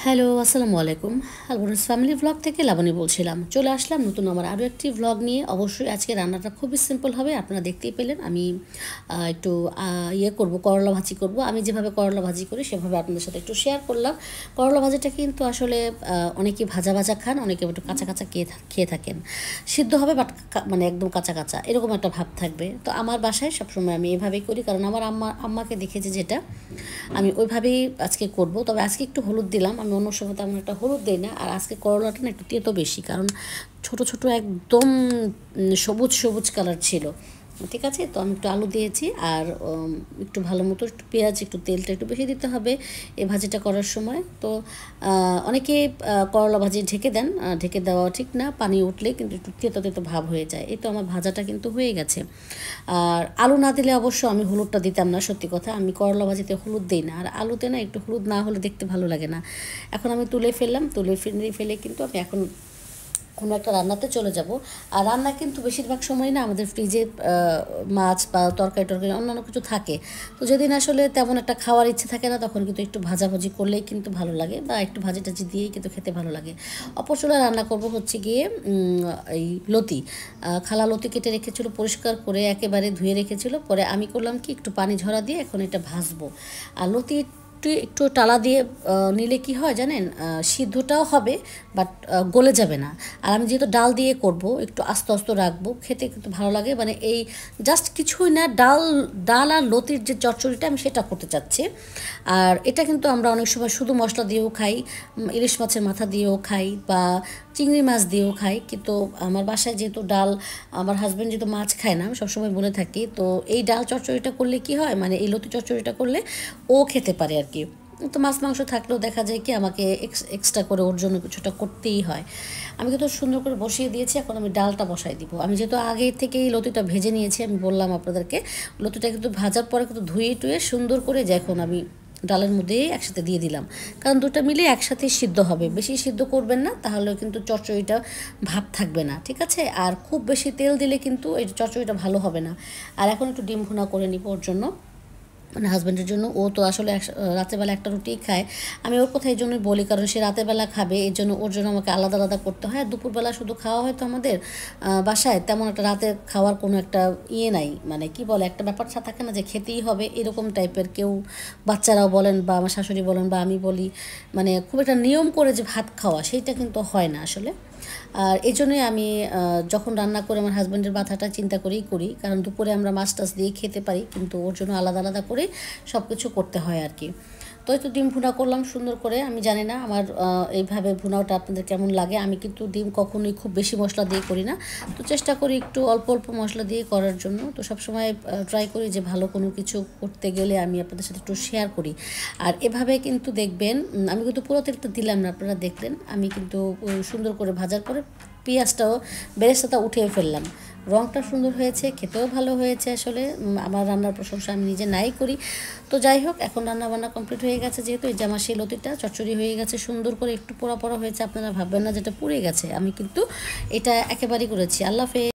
Hello, আসসালামু আলাইকুম। আলবনাস family vlog থেকে লাবণী বলছিলাম। চলে আসলাম নতুন আমার আরও একটি ভ্লগ নিয়ে। অবশ্যই আজকে রান্নাটা খুবই সিম্পল হবে, আপনারা দেখতেই পেলেন। আমি একটু করব, করলা ভাজি করব। আমি যেভাবে করলা ভাজি করি সেভাবে আপনাদের সাথে একটু শেয়ার করলাম। করলা ভাজিটা কিন্তু আসলে অনেকে ভাজা ভাজা খান, অনেকে একটু কাঁচা কাঁচা খেয়ে থাকেন। সিদ্ধ হবে বাট মানে একদম কাঁচা কাঁচা এরকম একটা ভাব থাকবে। তো আমার বাসায় সবসময় আমি এভাবেই করি, কারণ আমার আম্মাকে দেখেছি যেটা, আমি ওইভাবেই আজকে করব। তবে আজকে একটু হলুদ দিলাম, আমি অন্য সময় তেমন একটা হলুদ দিই না। আর আজকে করলাটা না একটু তেতো বেশি, কারণ ছোট ছোট একদম সবুজ সবুজ কালার ছিল। ঠিক আছে, তো আমি একটু আলু দিয়েছি আর একটু ভালো মতো একটু পেঁয়াজ, একটু তেলটা একটু বেশি দিতে হবে এই ভাজিটা করার সময়। তো অনেকে করলা ভাজি ঢেকে দেন, ঢেকে দেওয়া ঠিক না, পানি উঠলে কিন্তু একটু তেতো তেতো ভাব হয়ে যায়। এই তো আমার ভাজাটা কিন্তু হয়ে গেছে। আর আলু না দিলে অবশ্য আমি হলুদটা দিতাম না, সত্যি কথা। আমি করলা ভাজিতে হলুদ দিই না, আর আলুতে না একটু হলুদ না হলে দেখতে ভালো লাগে না। এখন আমি তুলে ফেললাম, ফেলে কিন্তু আমি এখন কোনো একটা রান্নাতে চলে যাব। আর রান্না কিন্তু বেশিরভাগ সময় না আমাদের ফ্রিজে মাছ বা তরকারি টরকারি অন্যান্য কিছু থাকে। তো যেদিন আসলে তেমন একটা খাওয়ার ইচ্ছে থাকে না, তখন কিন্তু একটু ভাজাভাজি করলেই কিন্তু ভালো লাগে, বা একটু ভাজি টাজি দিয়েই কিন্তু খেতে ভালো লাগে। অপচুলা রান্না করব হচ্ছে গিয়ে এই লতি, খালা লতি কেটে রেখেছিল, পরিষ্কার করে একেবারে ধুয়ে রেখেছিল। পরে আমি করলাম কি, একটু পানি ঝরা দিয়ে এখন এটা ভাজবো। আর লতি একটু টালা দিয়ে নিলে কি হয় জানেন, সিদ্ধটাও হবে বাট গলে যাবে না। আর আমি যেহেতু ডাল দিয়ে করব, একটু আস্তে আস্তে রাখবো, খেতে কিন্তু ভালো লাগে। মানে এই জাস্ট কিছুই না, ডাল ডাল আর লতির যে চচ্চড়িটা আমি সেটা করতে চাচ্ছি। আর এটা কিন্তু আমরা অনেক সময় শুধু মশলা দিয়েও খাই, ইলিশ মাছের মাথা দিয়েও খাই, বা চিংড়ি মাছ দিয়েও খাই। কিন্তু আমার বাসায় যেহেতু ডাল, আমার হাজব্যান্ড যেহেতু মাছ খায় না, আমি সবসময় বলে থাকি, তো এই ডাল চচ্চড়িটা করলে কি হয়, মানে এই লতি চচ্চড়িটা করলে ও খেতে পারে আর কি। তো মাছ মাংস থাকলেও দেখা যায় কি আমাকে এক্সট্রা করে ওর জন্য কিছুটা করতেই হয়। আমি কিন্তু সুন্দর করে বসিয়ে দিয়েছি, এখন আমি ডালটা বসাই দিব। আমি যেহেতু আগে থেকেই লতিটা ভেজে নিয়েছি, আমি বললাম আপনাদেরকে, লতিটা কিন্তু ভাজার পরে কিন্তু ধুয়ে টুয়ে সুন্দর করে এখন আমি ডালের মধ্যে একসাথে দিয়ে দিলাম, কারণ দুটো মিলে একসাথে সিদ্ধ হবে। বেশি সিদ্ধ করবেন না, তাহলে কিন্তু চচ্চড়িটা ভাব থাকবে না, ঠিক আছে। আর খুব বেশি তেল দিলে কিন্তু এই চচ্চড়িটা ভালো হবে না। আর এখন একটু ডিম ভুনা করে নিব ওর জন্য, মানে হাজব্যান্ডের জন্য। ও তো আসলে রাতেরবেলা একটা রুটি খায়। আমি ওর কথা এই জন্যই বলি, কারণ সে রাতেরবেলা খাবে, এই জন্য ওর জন্য আমাকে আলাদা আলাদা করতে হয়। আর দুপুরবেলা শুধু খাওয়া হয় তো আমাদের বাসায় তেমন একটা রাতে খাওয়ার কোনো একটা নাই, মানে কি বলে, একটা ব্যাপার থাকে না যে খেতেই হবে এরকম টাইপের। কেউ বাচ্চারাও বলেন বা আমার শাশুড়ি বলেন বা আমি বলি, মানে খুব একটা নিয়ম করে যে ভাত খাওয়া, সেইটা কিন্তু হয় না আসলে। আর এই জন্যই আমি যখন রান্না করে আমার হাজব্যান্ডের মাথাটা চিন্তা করেই করি, কারণ দুপুরে আমরা মাছ টাছ দিয়ে খেতে পারি, কিন্তু ওর জন্য আলাদা আলাদা করে সব কিছু করতে হয় আর কি। তো এই তো ডিম ভুনা করলাম সুন্দর করে। আমি জানি না আমার এইভাবে ভুনাটা আপনাদের কেমন লাগে। আমি কিন্তু ডিম কখনোই খুব বেশি মশলা দিয়ে করি না, তো চেষ্টা করি একটু অল্প অল্প মশলা দিয়ে করার জন্য। তো সবসময় ট্রাই করি যে ভালো কোনো কিছু করতে গেলে আমি আপনাদের সাথে একটু শেয়ার করি। আর এভাবে কিন্তু দেখবেন, আমি কিন্তু পুরো তেলটা দিলাম না, আপনারা দেখলেন। আমি কিন্তু সুন্দর করে ভাজার পরে পেঁয়াজটাও বেরেস্তাটা উঠিয়ে ফেললাম। রঙটা সুন্দর হয়েছে, খেতেও ভালো হয়েছে। আসলে আমার রান্নার প্রশংসা আমি নিজে নাই করি। তো যাই হোক, এখন রান্না বান্না কমপ্লিট হয়ে গেছে, যেহেতু এই যে আমার সেই লতিটা চচ্চড়ি হয়ে গেছে সুন্দর করে, একটু পোড়া পোড়া হয়েছে। আপনারা ভাববেন না যেটা পুড়ে গেছে, আমি কিন্তু এটা একেবারেই করেছি। আল্লাহ হাফেজ।